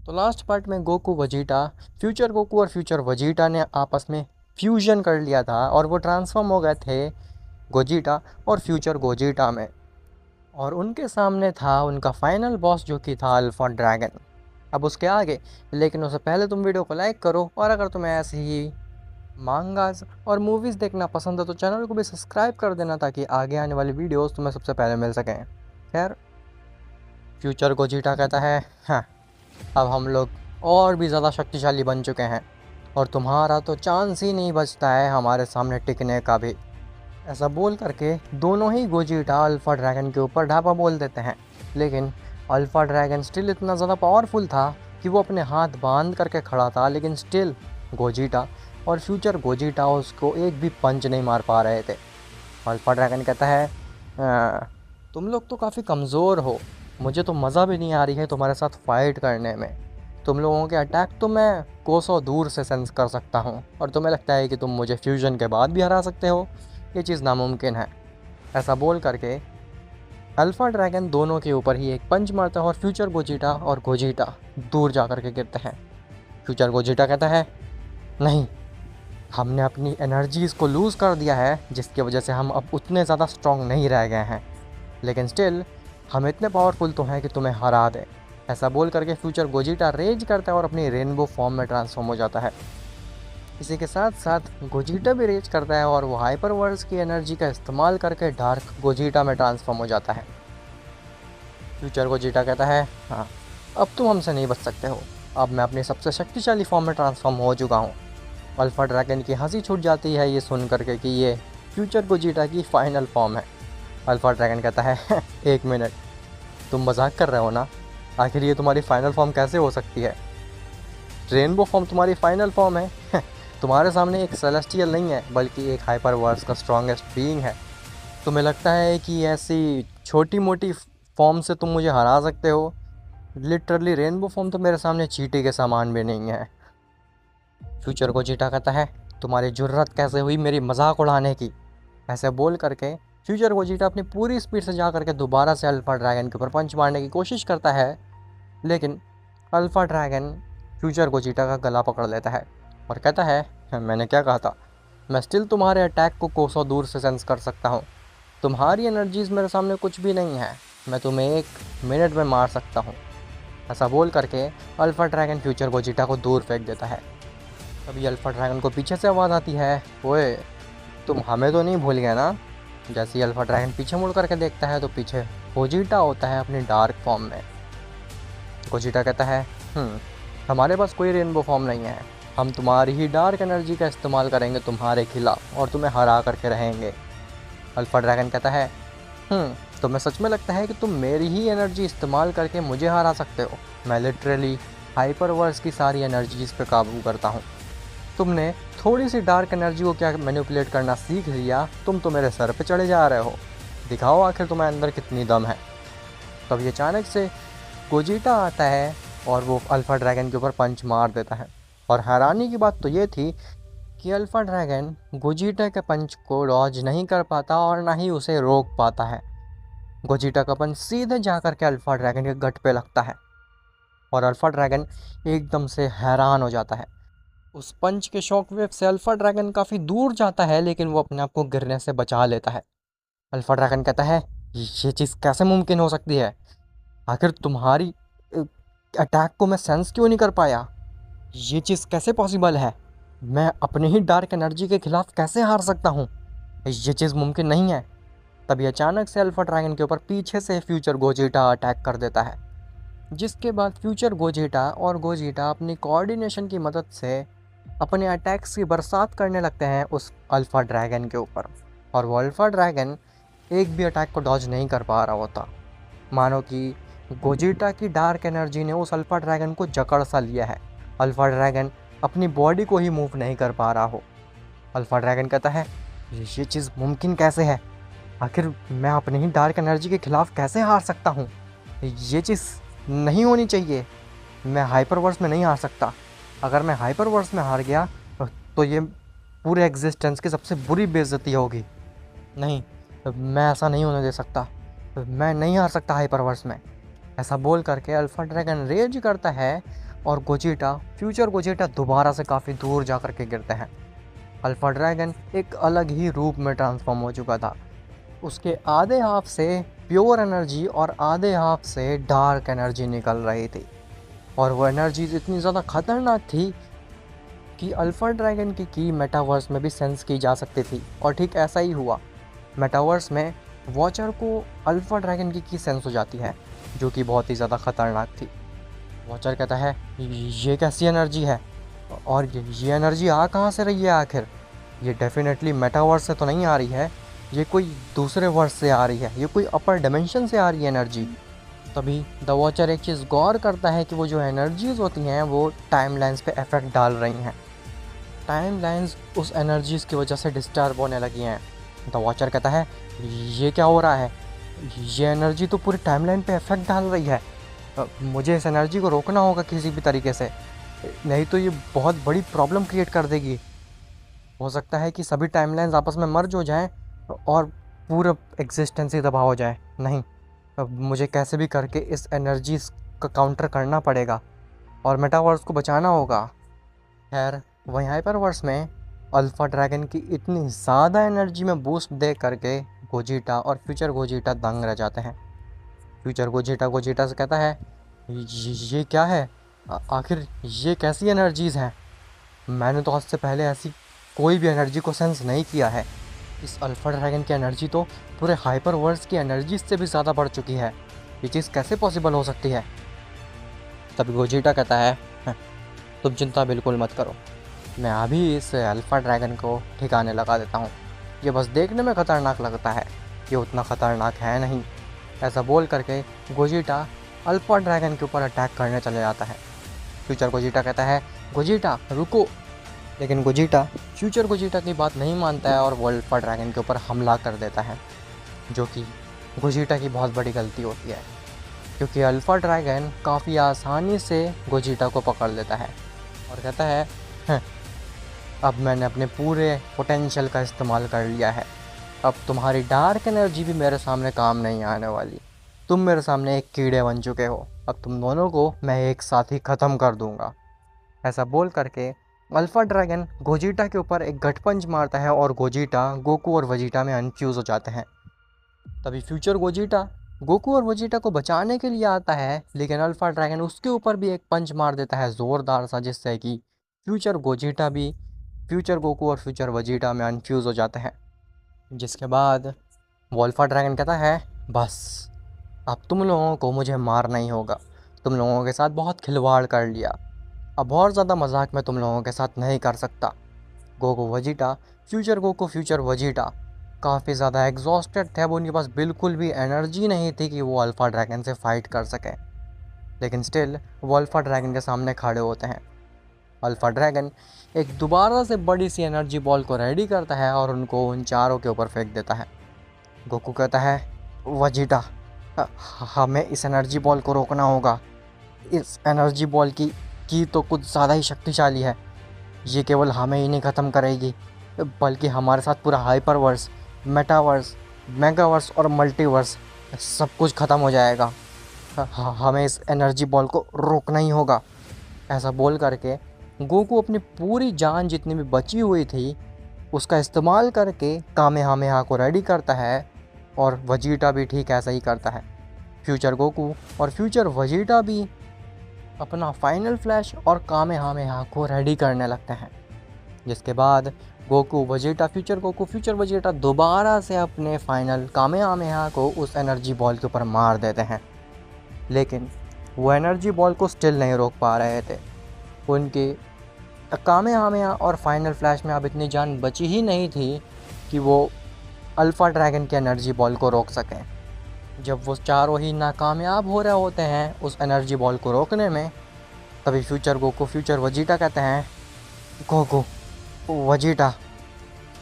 तो last part में Goku Vegeta, future Goku और फ्यूचर वजीटा ने आपस में फ्यूजन कर लिया था और वो ट्रांसफॉर्म हो गए थे गोजीटा और फ्यूचर गोजीटा में। और उनके सामने था उनका फाइनल बॉस जो कि था अल्फा ड्रैगन। अब उसके आगे, लेकिन उससे पहले तुम वीडियो को लाइक करो, और अगर तुम्हें ऐसे ही मांगास और मूवीज़ देखना पसंद है तो चैनल को भी सब्सक्राइब कर देना ताकि आगे आने वाली वीडियोस तुम्हें सबसे पहले मिल सकें। खैर, फ्यूचर गोजीटा कहता है, हाँ, अब हम लोग और भी ज़्यादा शक्तिशाली बन चुके हैं और तुम्हारा तो चांस ही नहीं बचता है हमारे सामने टिकने का भी। ऐसा बोल करके दोनों ही गोजीटा अल्फ़ा ड्रैगन के ऊपर ढापा बोल देते हैं। लेकिन अल्फ़ा ड्रैगन स्टिल इतना ज़्यादा पावरफुल था कि वो अपने हाथ बांध करके खड़ा था, लेकिन स्टिल गोजीटा और फ्यूचर गोजीटा उसको एक भी पंच नहीं मार पा रहे थे। अल्फ़ा ड्रैगन कहता है, तुम लोग तो काफ़ी कमज़ोर हो, मुझे तो मज़ा भी नहीं आ रही है तुम्हारे साथ फाइट करने में। तुम लोगों के अटैक तो मैं कोसों दूर से सेंस कर सकता हूँ, और तुम्हें लगता है कि तुम मुझे फ्यूजन के बाद भी हरा सकते हो? ये चीज़ नामुमकिन है। ऐसा बोल करके अल्फ़ा ड्रैगन दोनों के ऊपर ही एक पंच मारता है और फ्यूचर गोजीटा और गोजीटा दूर जा कर के गिरते हैं। फ्यूचर गोजीटा कहता है, नहीं, हमने अपनी एनर्जीज़ को लूज़ कर दिया है जिसकी वजह से हम अब उतने ज़्यादा स्ट्रॉन्ग नहीं रह गए हैं, लेकिन स्टिल हम इतने पावरफुल तो हैं कि तुम्हें हरा दें। ऐसा बोल करके फ्यूचर गोजीटा रेज करता है और अपनी रेनबो फॉर्म में ट्रांसफॉर्म हो जाता है। इसी के साथ साथ गोजीटा भी रेज करता है और वो हाइपर वर्ल्ड्स की एनर्जी का इस्तेमाल करके डार्क गोजीटा में ट्रांसफॉर्म हो जाता है। फ्यूचर गोजीटा कहता है, हाँ, अब तुम हमसे नहीं बच सकते हो, अब मैं अपनी सबसे शक्तिशाली फॉर्म में ट्रांसफॉर्म हो चुका हूँ। अल्फ़ा ड्रैगन की हंसी छूट जाती है ये सुन करके कि ये फ्यूचर गोजीटा की फाइनल फॉर्म है। अल्फ़ा ड्रैगन कहता है, एक मिनट, तुम मजाक कर रहे हो ना? आखिर ये तुम्हारी फाइनल फॉर्म कैसे हो सकती है? रेनबो फॉर्म तुम्हारी फाइनल फॉर्म है? तुम्हारे सामने एक सेलेस्टियल नहीं है बल्कि एक हाइपर वर्ल्ड्स का स्ट्रॉन्गेस्ट बीइंग है। तुम्हें लगता है कि ऐसी छोटी मोटी फॉर्म से तुम मुझे हरा सकते हो? लिटरली रेनबो फॉर्म तो मेरे सामने चींटी के सामान भी नहीं है। फ्यूचर को चीटा कहता है, तुम्हारी जुर्रत कैसे हुई मेरी मजाक उड़ाने की? ऐसे बोल करके फ्यूचर गोजीटा अपनी पूरी स्पीड से जा करके दोबारा से अल्फ़ा ड्रैगन के ऊपर पंच मारने की कोशिश करता है, लेकिन अल्फ़ा ड्रैगन फ्यूचर गोजीटा का गला पकड़ लेता है और कहता है, मैंने क्या कहा था? मैं स्टिल तुम्हारे अटैक को कोसों दूर से सेंस कर सकता हूँ। तुम्हारी एनर्जीज़ मेरे सामने कुछ भी नहीं है, मैं तुम्हें 1 मिनट में मार सकता हूँ। ऐसा बोल करके अल्फ़ा ड्रैगन फ्यूचर गोजीटा को दूर फेंक देता है। तभी अल्फ़ा ड्रैगन को पीछे से आवाज़ आती है, ओए, तुम हमें तो नहीं भूल गए ना? जैसे ही अल्फ़ा ड्रैगन पीछे मुड़ करके देखता है तो पीछे गोजीटा होता है अपनी डार्क फॉर्म में। गोजीटा कहता है, हमारे पास कोई रेनबो फॉर्म नहीं है, हम तुम्हारी ही डार्क एनर्जी का इस्तेमाल करेंगे तुम्हारे खिलाफ और तुम्हें हरा करके रहेंगे। अल्फ़ा ड्रैगन कहता है, तुम्हें सच में लगता है कि तुम मेरी ही एनर्जी इस्तेमाल करके मुझे हरा सकते हो? मैं लिटरली हाइपरवर्स की सारी एनर्जीज़ पे काबू करता हूँ। तुमने थोड़ी सी डार्क एनर्जी को क्या मैनिपुलेट करना सीख लिया? तुम तो मेरे सर पे चढ़े जा रहे हो, दिखाओ आखिर तुम्हें अंदर कितनी दम है। तभी अचानक से गोजीटा आता है और वो अल्फ़ा ड्रैगन के ऊपर पंच मार देता है। और हैरानी की बात तो ये थी कि अल्फ़ा ड्रैगन गोजीटा के पंच को डॉज नहीं कर पाता और ना ही उसे रोक पाता है। गोजीटा का पंच सीधे जा कर के अल्फ़ा ड्रैगन के गट पे लगता है और अल्फ़ा ड्रैगन एकदम से हैरान हो जाता है। उस पंच के शॉक वेव से अल्फ़ा ड्रैगन काफ़ी दूर जाता है, लेकिन वो अपने आप को गिरने से बचा लेता है। अल्फ़ा ड्रैगन कहता है, ये चीज़ कैसे मुमकिन हो सकती है? आखिर तुम्हारी अटैक को मैं सेंस क्यों नहीं कर पाया? ये चीज़ कैसे पॉसिबल है? मैं अपनी ही डार्क एनर्जी के खिलाफ कैसे हार सकता हूँ? ये चीज़ मुमकिन नहीं है। तभी अचानक से अल्फ़ा ड्रैगन के ऊपर पीछे से फ्यूचर गोजीटा अटैक कर देता है, जिसके बाद फ्यूचर गोजीटा और गोजीटा अपनी कोऑर्डिनेशन की मदद से अपने अटैक्स की बरसात करने लगते हैं उस अल्फ़ा ड्रैगन के ऊपर। और वो अल्फ़ा ड्रैगन एक भी अटैक को डॉज नहीं कर पा रहा होता, मानो कि गोजीटा की डार्क एनर्जी ने उस अल्फ़ा ड्रैगन को जकड़ सा लिया है। अल्फ़ा ड्रैगन अपनी बॉडी को ही मूव नहीं कर पा रहा हो। अल्फ़ा ड्रैगन कहता है, ये चीज़ मुमकिन कैसे है? आखिर मैं अपनी ही डार्क एनर्जी के खिलाफ कैसे हार सकता हूँ? ये चीज़ नहीं होनी चाहिए। मैं हाइपरवर्स में नहीं हार सकता। अगर मैं हाइपरवर्स में हार गया तो ये पूरे एग्जिस्टेंस की सबसे बुरी बेइज्जती होगी। नहीं, मैं ऐसा नहीं होने दे सकता। मैं नहीं हार सकता हाइपरवर्स में। ऐसा बोल करके अल्फ़ा ड्रैगन रेज करता है और गोजिटा, फ्यूचर गोजिटा दोबारा से काफ़ी दूर जा कर के गिरते हैं। अल्फा ड्रैगन एक अलग ही रूप में ट्रांसफॉर्म हो चुका था। उसके आधे हाफ से प्योर एनर्जी और आधे हाफ से डार्क एनर्जी निकल रही थी, और वो एनर्जी इतनी ज़्यादा खतरनाक थी कि अल्फा ड्रैगन की मेटावर्स में भी सेंस की जा सकती थी। और ठीक ऐसा ही हुआ। मेटावर्स में वॉचर को अल्फा ड्रैगन की सेंस हो जाती है, जो कि बहुत ही ज़्यादा खतरनाक थी। वॉचर कहता है ये कैसी एनर्जी है, और ये एनर्जी आ कहाँ से रही है आखिर? ये डेफिनेटली मेटावर्स से तो नहीं आ रही है, ये कोई दूसरे वर्स से आ रही है, ये कोई अपर डिमेंशन से आ रही है एनर्जी। तभी द वॉचर एक चीज़ गौर करता है कि वो जो एनर्जीज़ होती हैं वो टाइम लाइन्स पे इफ़ेक्ट डाल रही हैं। टाइम लाइन्स उस एनर्जीज़ की वजह से डिस्टर्ब होने लगी हैं। द वॉचर कहता है ये क्या हो रहा है, ये एनर्जी तो पूरी टाइमलाइन पे इफ़ेक्ट डाल रही है। मुझे इस एनर्जी को रोकना होगा किसी भी तरीके से, नहीं तो ये बहुत बड़ी प्रॉब्लम क्रिएट कर देगी। हो सकता है कि सभी टाइमलाइंस आपस में मर्ज हो जाएं और पूरा एग्जिस्टेंस ही तबाह हो जाए। नहीं, अब मुझे कैसे भी करके इस एनर्जी का काउंटर करना पड़ेगा और मेटावर्स को बचाना होगा। खैर, वहीं हाइपरवर्स में अल्फा ड्रैगन की इतनी ज़्यादा एनर्जी में बूस्ट दे करके गोजिटा और फ्यूचर गोजिटा दंग रह जाते हैं। फ्यूचर गोजिटा से कहता है ये क्या है, आखिर ये कैसी एनर्जीज़ हैं? मैंने तो आज से पहले ऐसी कोई भी एनर्जी को सेंस नहीं किया है। इस अल्फा ड्रैगन की एनर्जी तो पूरे हाइपरवर्स की एनर्जी से भी ज़्यादा बढ़ चुकी है। ये चीज़ कैसे पॉसिबल हो सकती है? तभी गोजिटा कहता है तुम चिंता बिल्कुल मत करो, मैं अभी इस अल्फा ड्रैगन को ठिकाने लगा देता हूँ। ये बस देखने में ख़तरनाक लगता है, ये उतना ख़तरनाक है नहीं। ऐसा बोल करके गोजिटा अल्फा ड्रैगन के ऊपर अटैक करने चले जाता है। फ्यूचर गोजिटा कहता है गोजिटा रुको, लेकिन गोजिटा फ्यूचर गोजिटा की बात नहीं मानता है और वो अल्फा ड्रैगन के ऊपर हमला कर देता है, जो कि गोजिटा की बहुत बड़ी गलती होती है, क्योंकि अल्फा ड्रैगन काफ़ी आसानी से गोजिटा को पकड़ लेता है और कहता है अब मैंने अपने पूरे पोटेंशियल का इस्तेमाल कर लिया है, अब तुम्हारी डार्क एनर्जी भी मेरे सामने काम नहीं आने वाली। तुम मेरे सामने एक कीड़े बन चुके हो, अब तुम दोनों को मैं एक साथ ही ख़त्म कर दूंगा। ऐसा बोल करके अल्फा ड्रैगन गोजिटा के ऊपर एक गट पंच मारता है और गोजिटा गोकू और वजीटा में अनफ्यूज़ हो जाते हैं। तभी फ्यूचर गोजिटा गोकू और वजीटा को बचाने के लिए आता है, लेकिन अल्फा ड्रैगन उसके ऊपर भी एक पंच मार देता है ज़ोरदार सा, जिससे कि फ्यूचर गोजिटा भी फ्यूचर गोकू और फ्यूचर वजीटा में अनफ्यूज़ हो जाते हैं। जिसके बाद वो अल्फा ड्रैगन कहता है बस अब तुम लोगों को मुझे मारना ही होगा, तुम लोगों के साथ बहुत खिलवाड़ कर लिया, अब और ज़्यादा मजाक मैं तुम लोगों के साथ नहीं कर सकता। Goku Vegeta future Goku future Vegeta काफ़ी ज़्यादा एग्जॉस्टेड थे, अब उनके पास बिल्कुल भी एनर्जी नहीं थी कि वो अल्फा ड्रैगन से फाइट कर सकें, लेकिन स्टिल वो अल्फा ड्रैगन के सामने खड़े होते हैं। अल्फा ड्रैगन एक दोबारा से बड़ी सी एनर्जी बॉल को रेडी करता है और उनको उन चारों के ऊपर फेंक देता है। गोकू कहता है वजीटा हमें इस एनर्जी बॉल को रोकना होगा, इस एनर्जी बॉल की तो कुछ ज़्यादा ही शक्तिशाली है, ये केवल हमें ही नहीं ख़त्म करेगी बल्कि हमारे साथ पूरा हाइपरवर्स, मेटावर्स, मेगावर्स और मल्टीवर्स सब कुछ ख़त्म हो जाएगा। हमें इस एनर्जी बॉल को रोकना ही होगा। ऐसा बोल करके गोकू अपनी पूरी जान जितनी भी बची हुई थी उसका इस्तेमाल करके कामेहामेहा को रेडी करता है, और वजीटा भी ठीक ऐसा ही करता है। फ्यूचर गोकू और फ्यूचर वजीटा भी अपना फाइनल फ्लैश और कामेहामेहा को रेडी करने लगते हैं। जिसके बाद Goku Vegeta future Goku future Vegeta दोबारा से अपने फाइनल कामेहामेहा को उस एनर्जी बॉल के ऊपर मार देते हैं, लेकिन वो एनर्जी बॉल को स्टिल नहीं रोक पा रहे थे। उनके कामेहामेहा और फाइनल फ्लैश में अब इतनी जान बची ही नहीं थी कि वो अल्फा ड्रैगन की एनर्जी बॉल को रोक सकें। जब वो चारों ही नाकामयाब हो रहे होते हैं उस एनर्जी बॉल को रोकने में, तभी फ्यूचर गोकू फ्यूचर वजीटा कहते हैं गोकू वजीटा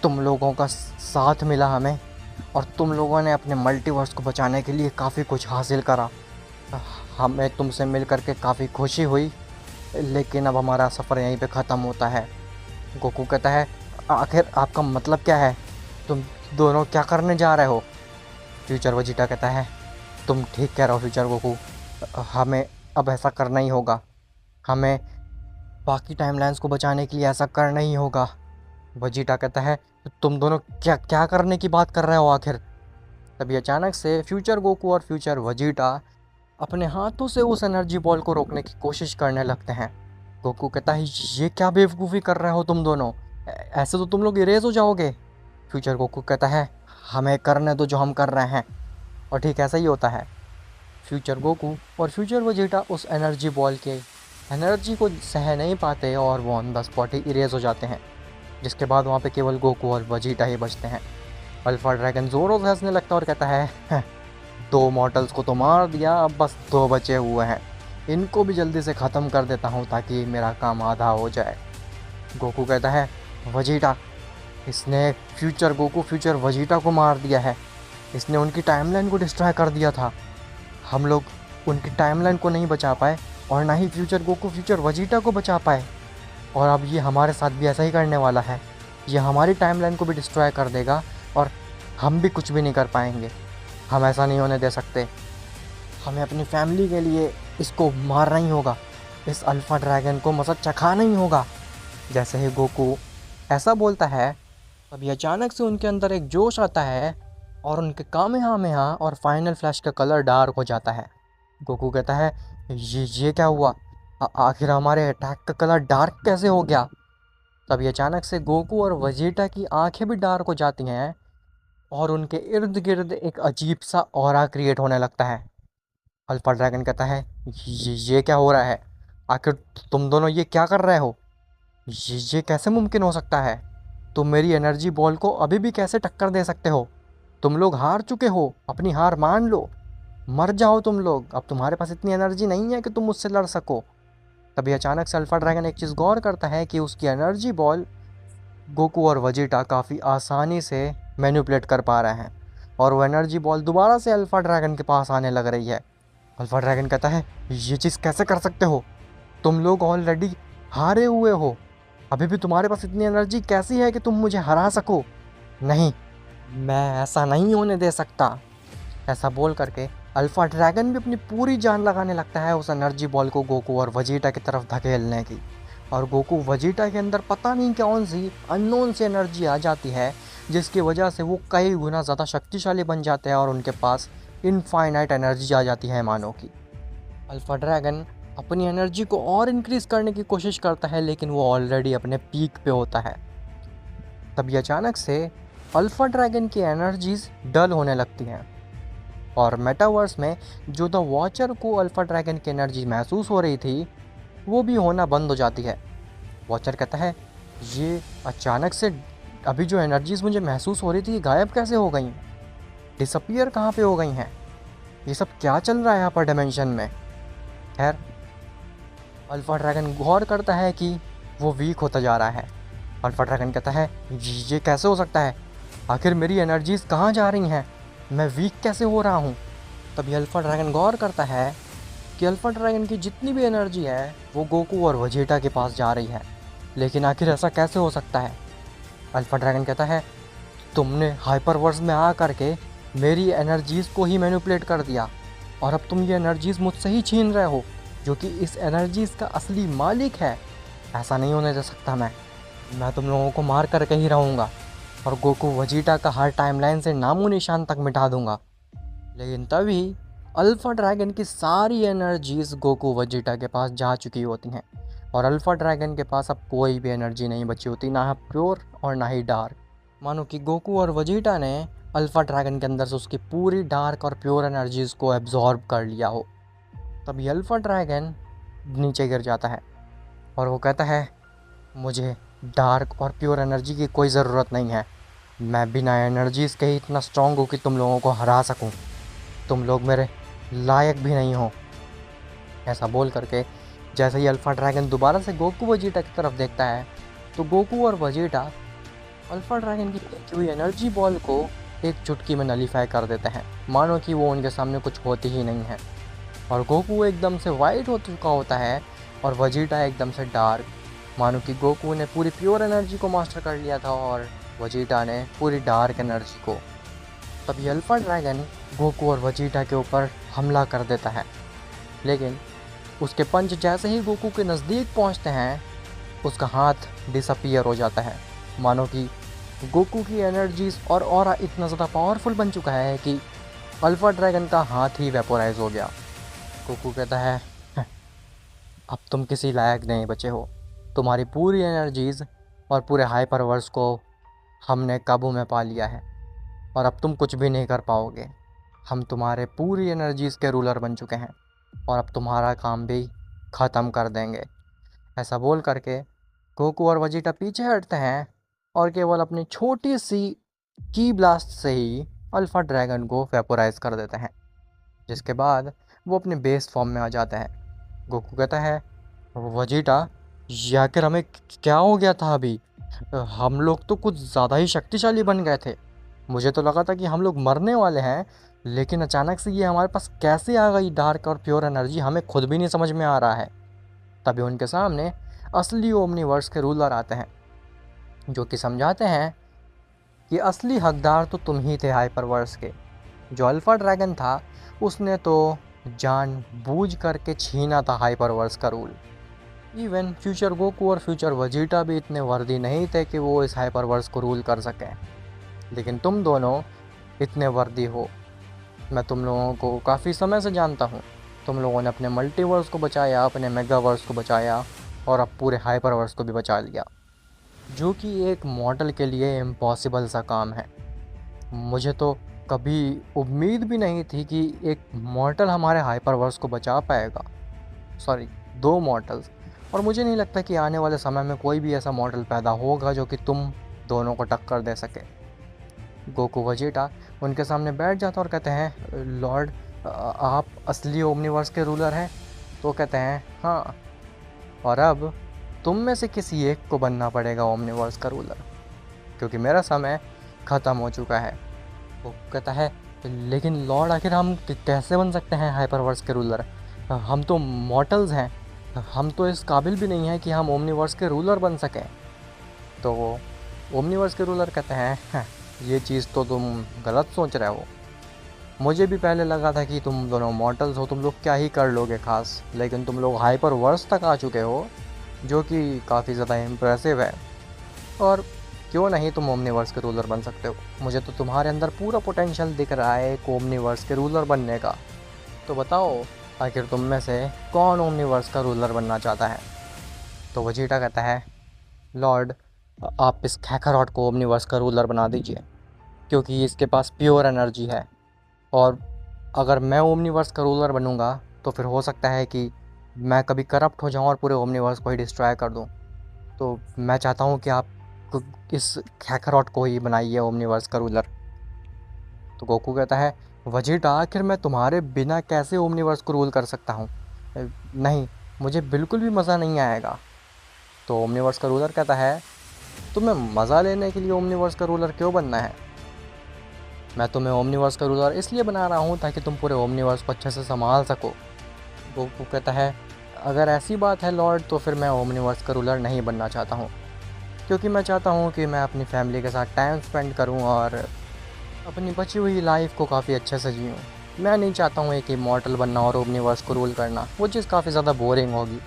तुम लोगों का साथ मिला हमें, और तुम लोगों ने अपने मल्टीवर्स को बचाने के लिए काफ़ी कुछ हासिल करा, हमें तुमसे मिल कर के काफ़ी खुशी हुई, लेकिन अब हमारा सफ़र यहीं पे ख़त्म होता है। गोकू कहता है आखिर आपका मतलब क्या है, तुम दोनों क्या करने जा रहे हो? फ्यूचर वजीटा कहता है तुम ठीक कह रहे हो फ्यूचर गोकू, हमें अब ऐसा करना ही होगा। हमें बाकी टाइमलाइंस को बचाने के लिए ऐसा करना ही होगा। वेजिटा कहता है तुम दोनों क्या क्या करने की बात कर रहे हो आखिर। तभी अचानक से फ्यूचर गोकू और फ्यूचर वेजिटा अपने हाथों से उस एनर्जी बॉल को रोकने की कोशिश करने लगते हैं। गोकू कहता है ये क्या बेवकूफ़ी कर रहे हो तुम दोनों, ऐसे तो तुम लोग इरेज हो जाओगे। फ्यूचर गोकू कहता है हमें करने दो जो हम कर रहे हैं। और ठीक ऐसा ही होता है। फ्यूचर गोकू और फ्यूचर वेजिटा उस एनर्जी बॉल के एनर्जी को सह नहीं पाते और वो on the spot he erase हो जाते हैं, जिसके बाद वहाँ पे केवल गोकू और वेजिटा ही बचते हैं। अल्फा ड्रैगन ज़ोरों से हंसने लगता है और कहता है दो मॉडल्स को तो मार दिया, अब बस दो बचे हुए हैं, इनको भी जल्दी से ख़त्म कर देता हूँ ताकि मेरा काम आधा हो जाए। गोकू कहता है वेजिटा, इसने फ्यूचर गोकू फ्यूचर वेजिटा को मार दिया है, इसने उनकी टाइमलाइन को डिस्ट्रॉय कर दिया था। हम लोग उनकी टाइमलाइन को नहीं बचा पाए और ना ही फ्यूचर गोकू फ्यूचर वेजिटा को बचा पाए, और अब ये हमारे साथ भी ऐसा ही करने वाला है। ये हमारी टाइमलाइन को भी डिस्ट्रॉय कर देगा और हम भी कुछ भी नहीं कर पाएंगे। हम ऐसा नहीं होने दे सकते। हमें अपनी फैमिली के लिए इसको मारना ही होगा, इस अल्फ़ा ड्रैगन को मसक चखाना ही होगा। जैसे ही गोकू ऐसा बोलता है तभी अचानक से उनके अंदर एक जोश आता है और उनके कामेहामेहा और फाइनल फ्लैश का कलर डार्क हो जाता है। गोकू कहता है ये क्या हुआ, आखिर हमारे अटैक का कलर डार्क कैसे हो गया। तभी अचानक से गोकू और वेजिटा की आंखें भी डार्क हो जाती हैं और उनके इर्द गिर्द एक अजीब सा ऑरा क्रिएट होने लगता है। अल्फा ड्रैगन कहता है ये क्या हो रहा है, आखिर तुम दोनों ये क्या कर रहे हो, ये कैसे मुमकिन हो सकता है। तुम मेरी एनर्जी बॉल को अभी भी कैसे टक्कर दे सकते हो। तुम लोग हार चुके हो, अपनी हार मान लो, मर जाओ तुम लोग, अब तुम्हारे पास इतनी एनर्जी नहीं है कि तुम मुझसे लड़ सको। तभी अचानक से अल्फा ड्रैगन एक चीज़ गौर करता है कि उसकी एनर्जी बॉल गोकू और वेजिटा काफ़ी आसानी से मैनिपुलेट कर पा रहे हैं और वो एनर्जी बॉल दोबारा से अल्फा ड्रैगन के पास आने लग रही है। अल्फा ड्रैगन कहता है ये चीज़ कैसे कर सकते हो, तुम लोग ऑलरेडी हारे हुए हो, अभी भी तुम्हारे पास इतनी एनर्जी कैसी है कि तुम मुझे हरा सको। नहीं, मैं ऐसा नहीं होने दे सकता। ऐसा बोल करके अल्फा ड्रैगन भी अपनी पूरी जान लगाने लगता है उस एनर्जी बॉल को गोकू और वेजिटा की तरफ धकेलने की। और गोकू वेजिटा के अंदर पता नहीं कौन सी अननोन सी एनर्जी आ जाती है जिसकी वजह से वो कई गुना ज़्यादा शक्तिशाली बन जाते हैं और उनके पास इनफाइनाइट एनर्जी आ जाती है मानो की। अल्फा ड्रैगन अपनी एनर्जी को और इंक्रीज़ करने की कोशिश करता है लेकिन वो ऑलरेडी अपने पीक पे होता है। तभी अचानक से अल्फा ड्रैगन की एनर्जीज डल होने लगती हैं और मेटावर्स में जो द वॉचर को अल्फा ड्रैगन की एनर्जी महसूस हो रही थी वो भी होना बंद हो जाती है। वॉचर कहता है ये अचानक से अभी जो एनर्जीज मुझे महसूस हो रही थी गायब कैसे हो गई, डिसअपियर कहाँ पे हो गई हैं, ये सब क्या चल रहा है यहाँ पर डायमेंशन में। खैर अल्फा ड्रैगन गौर करता है कि वो वीक होता जा रहा है। अल्फा ड्रैगन कहता है ये कैसे हो सकता है, आखिर मेरी एनर्जीज कहाँ जा रही हैं, मैं वीक कैसे हो रहा हूँ। तभी अल्फा ड्रैगन गौर करता है कि अल्फा ड्रैगन की जितनी भी एनर्जी है वो गोकू और वेजिटा के पास जा रही है, लेकिन आखिर ऐसा कैसे हो सकता है। अल्फा ड्रैगन कहता है तुमने हाइपरवर्स में आ करके मेरी एनर्जीज़ को ही मैनिपुलेट कर दिया और अब तुम ये एनर्जीज़ मुझसे ही छीन रहे हो जो कि इस एनर्जीज़ का असली मालिक है। ऐसा नहीं होने दे सकता, मैं तुम लोगों को मार करके ही रहूँगा और गोकू वेजिटा का हर टाइमलाइन से नामो निशान तक मिटा दूँगा। लेकिन तभी अल्फा ड्रैगन की सारी एनर्जीज़ गोकू वेजिटा के पास जा चुकी होती हैं और अल्फा ड्रैगन के पास अब कोई भी एनर्जी नहीं बची होती, ना प्योर और ना ही डार्क। मानो कि गोकू और वेजिटा ने अल्फा ड्रैगन के अंदर से उसकी पूरी डार्क और प्योर एनर्जीज़ को एब्जॉर्ब कर लिया हो। तभी अल्फा ड्रैगन नीचे गिर जाता है और वो कहता है मुझे डार्क और प्योर एनर्जी की कोई ज़रूरत नहीं है, मैं बिना एनर्जीज़ के ही इतना स्ट्रॉन्ग हूँ कि तुम लोगों को हरा सकूँ, तुम लोग मेरे लायक भी नहीं हो। ऐसा बोल करके जैसे ही अल्फा ड्रैगन दोबारा से गोकू वेजिटा की तरफ देखता है तो गोकू और वेजिटा अल्फा ड्रैगन की फेंकी हुई एनर्जी बॉल को एक चुटकी में नलीफाई कर देते हैं, मानो कि वो उनके सामने कुछ होती ही नहीं है। और गोकू एकदम से वाइट हो चुका होता है और वेजिटा एकदम से डार्क, मानो कि गोकू ने पूरी प्योर एनर्जी को मास्टर कर लिया था और वेजिटा ने पूरी डार्क एनर्जी को। तभी अल्फा ड्रैगन गोकू और वेजिटा के ऊपर हमला कर देता है, लेकिन उसके पंच जैसे ही गोकू के नज़दीक पहुंचते हैं, उसका हाथ डिसअपीयर हो जाता है, मानो कि गोकू की एनर्जीज और ऑरा इतना ज़्यादा पावरफुल बन चुका है कि अल्फ़ा ड्रैगन का हाथ ही वेपोराइज हो गया। गोकू कहता है, "हं, अब तुम किसी लायक नहीं बचे हो। तुम्हारी पूरी एनर्जीज और पूरे हाइपरवर्स को हमने काबू में पा लिया है और अब तुम कुछ भी नहीं कर पाओगे। हम तुम्हारे पूरी एनर्जीज के रूलर बन चुके हैं और अब तुम्हारा काम भी ख़त्म कर देंगे।" ऐसा बोल करके गोकू और वजीटा पीछे हटते हैं और केवल अपनी छोटी सी की ब्लास्ट से ही अल्फ़ा ड्रैगन को वेपोराइज कर देते हैं, जिसके बाद वो अपने बेस फॉर्म में आ जाते हैं। गोकू कहता है, वजीटा, ये आखिर हमें क्या हो गया था अभी? हम लोग तो कुछ ज़्यादा ही शक्तिशाली बन गए थे। मुझे तो लगा था कि हम लोग मरने वाले हैं, लेकिन अचानक से ये हमारे पास कैसे आ गई डार्क और प्योर एनर्जी, हमें खुद भी नहीं समझ में आ रहा है। तभी उनके सामने असली ओमनीवर्स के रूलर आते हैं, जो कि समझाते हैं कि असली हकदार तो तुम ही थे हाइपरवर्स के। जो अल्फ़ा ड्रैगन था उसने तो जानबूझ करके छीना था हाइपरवर्स का रूल। इवन फ्यूचर गोकू और फ्यूचर वजीटा भी इतने वर्दी नहीं थे कि वो इस हाइपरवर्स को रूल कर सकें, लेकिन तुम दोनों इतने वर्दी हो। मैं तुम लोगों को काफ़ी समय से जानता हूँ। तुम लोगों ने अपने मल्टीवर्स को बचाया, अपने मेगावर्स को बचाया और अब पूरे हाइपरवर्स को भी बचा लिया, जो कि एक मॉडल के लिए इम्पॉसिबल सा काम है। मुझे तो कभी उम्मीद भी नहीं थी कि एक मॉर्टल हमारे हाइपरवर्स को बचा पाएगा। सॉरी, दो मॉर्टल्स। और मुझे नहीं लगता कि आने वाले समय में कोई भी ऐसा मॉडल पैदा होगा जो कि तुम दोनों को टक्कर दे सके। गोकू वजीटा उनके सामने बैठ जाता और कहते हैं, लॉर्ड, आप असली ओमनीवर्स के रूलर हैं? तो कहते हैं, हाँ, और अब तुम में से किसी एक को बनना पड़ेगा ओमनीवर्स का रूलर, क्योंकि मेरा समय ख़त्म हो चुका है। वो कहता है, लेकिन लॉर्ड, आखिर हम कैसे बन सकते हैं हाइपरवर्स के रूलर? हम तो मॉर्टल्स हैं, हम तो इस काबिल भी नहीं हैं कि हम ओमनीवर्स के रूलर बन सकें। तो वो ओमनीवर्स के रूलर कहते हैं, "हाँ, ये चीज़ तो तुम गलत सोच रहे हो। मुझे भी पहले लगा था कि तुम दोनों मॉर्टल्स हो, तुम लोग क्या ही कर लोगे खास, लेकिन तुम लोग हाइपरवर्स तक आ चुके हो, जो कि काफ़ी ज़्यादा इम्प्रेसिव है। और क्यों नहीं तुम ओमनीवर्स के रूलर बन सकते हो? मुझे तो तुम्हारे अंदर पूरा पोटेंशियल दिख रहा है एक ओमनीवर्स के रूलर बनने का। तो बताओ, आखिर तुम में से कौन ओमनीवर्स का रूलर बनना चाहता है?" तो वजीटा कहता है, लॉर्ड, आप इस कैकारॉट को ओमनीवर्स का रूलर बना दीजिए, क्योंकि इसके पास प्योर एनर्जी है। और अगर मैं ओमनीवर्स का रूलर बनूंगा तो फिर हो सकता है कि मैं कभी करप्ट हो जाऊं और पूरे ओमनीवर्स को ही डिस्ट्रॉय कर दूं। तो मैं चाहता हूं कि आप इस कैकारॉट को ही बनाइए ओमनीवर्स का रूलर। तो गोकू कहता है, वजीटा, आखिर मैं तुम्हारे बिना कैसे ओमनीवर्स को रूल कर सकता हूँ? नहीं, मुझे बिल्कुल भी मज़ा नहीं आएगा। तो ओमनीवर्स का रूलर कहता है, तुम्हें मज़ा लेने के लिए ओमनीवर्स का रूलर क्यों बनना है? मैं तुम्हें ओमनीवर्स का रूलर इसलिए बना रहा हूँ ताकि तुम पूरे ओमनीवर्स को अच्छे से संभाल सको। गोकू कहता है, अगर ऐसी बात है लॉर्ड, तो फिर मैं ओमनीवर्स का रूलर नहीं बनना चाहता हूँ, क्योंकि मैं चाहता हूँ कि मैं अपनी फैमिली के साथ टाइम स्पेंड करूँ और अपनी बची हुई लाइफ को काफ़ी अच्छे से जीऊँ। मैं नहीं चाहता हूँ एक इमॉर्टल बनना और ओमनीवर्स को रूल करना, वो चीज़ काफ़ी ज़्यादा बोरिंग होगी।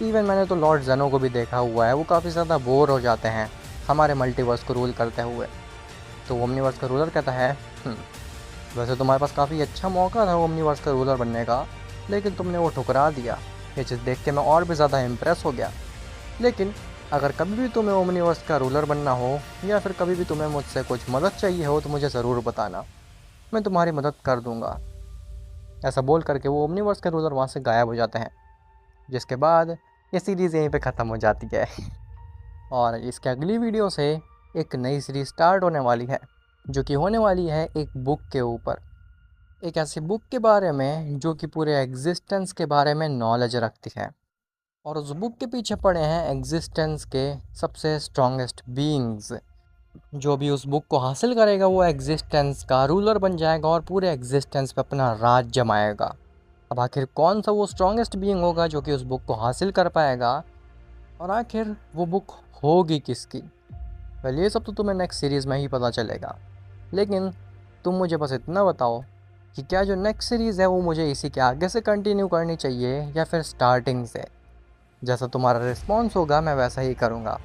इवन मैंने तो लॉर्ड ज़ेनो को भी देखा हुआ है, वो काफ़ी ज़्यादा बोर हो जाते हैं हमारे मल्टीवर्स को रूल करते हुए। तो ओमनीवर्स का रूलर कहता है, वैसे तुम्हारे पास काफ़ी अच्छा मौका था ओमनीवर्स का रूलर बनने का, लेकिन तुमने वो ठुकरा दिया। ये चीज़ देख के मैं और भी ज़्यादा इम्प्रेस हो गया। लेकिन अगर कभी भी तुम्हें ओमनीवर्स का रूलर बनना हो या फिर कभी भी तुम्हें मुझसे कुछ मदद चाहिए हो तो मुझे ज़रूर बताना, मैं तुम्हारी मदद कर दूँगा। ऐसा बोल करके वो ओमनीवर्स के रूलर वहाँ से गायब हो जाते हैं, जिसके बाद ये सीरीज़ यहीं पे ख़त्म हो जाती है। और इसके अगली वीडियो से एक नई सीरीज़ स्टार्ट होने वाली है, जो कि होने वाली है एक बुक के ऊपर, एक ऐसी बुक के बारे में जो कि पूरे एग्जिस्टेंस के बारे में नॉलेज रखती है। और उस बुक के पीछे पड़े हैं एग्जिस्टेंस के सबसे स्ट्रॉन्गेस्ट बीइंग्स। जो भी उस बुक को हासिल करेगा वो एग्जिस्टेंस का रूलर बन जाएगा और पूरे एग्जिस्टेंस पे अपना राज जमाएगा। अब आखिर कौन सा वो स्ट्रॉन्गेस्ट बीइंग होगा जो कि उस बुक को हासिल कर पाएगा, और आखिर वो बुक होगी किसकी? वेल, ये सब तो तुम्हें नेक्स्ट सीरीज़ में ही पता चलेगा। लेकिन तुम मुझे बस इतना बताओ कि क्या जो नेक्स्ट सीरीज़ है वो मुझे इसी के आगे से कंटिन्यू करनी चाहिए या फिर स्टार्टिंग से। जैसा तुम्हारा रिस्पॉन्स होगा मैं वैसा ही करूँगा।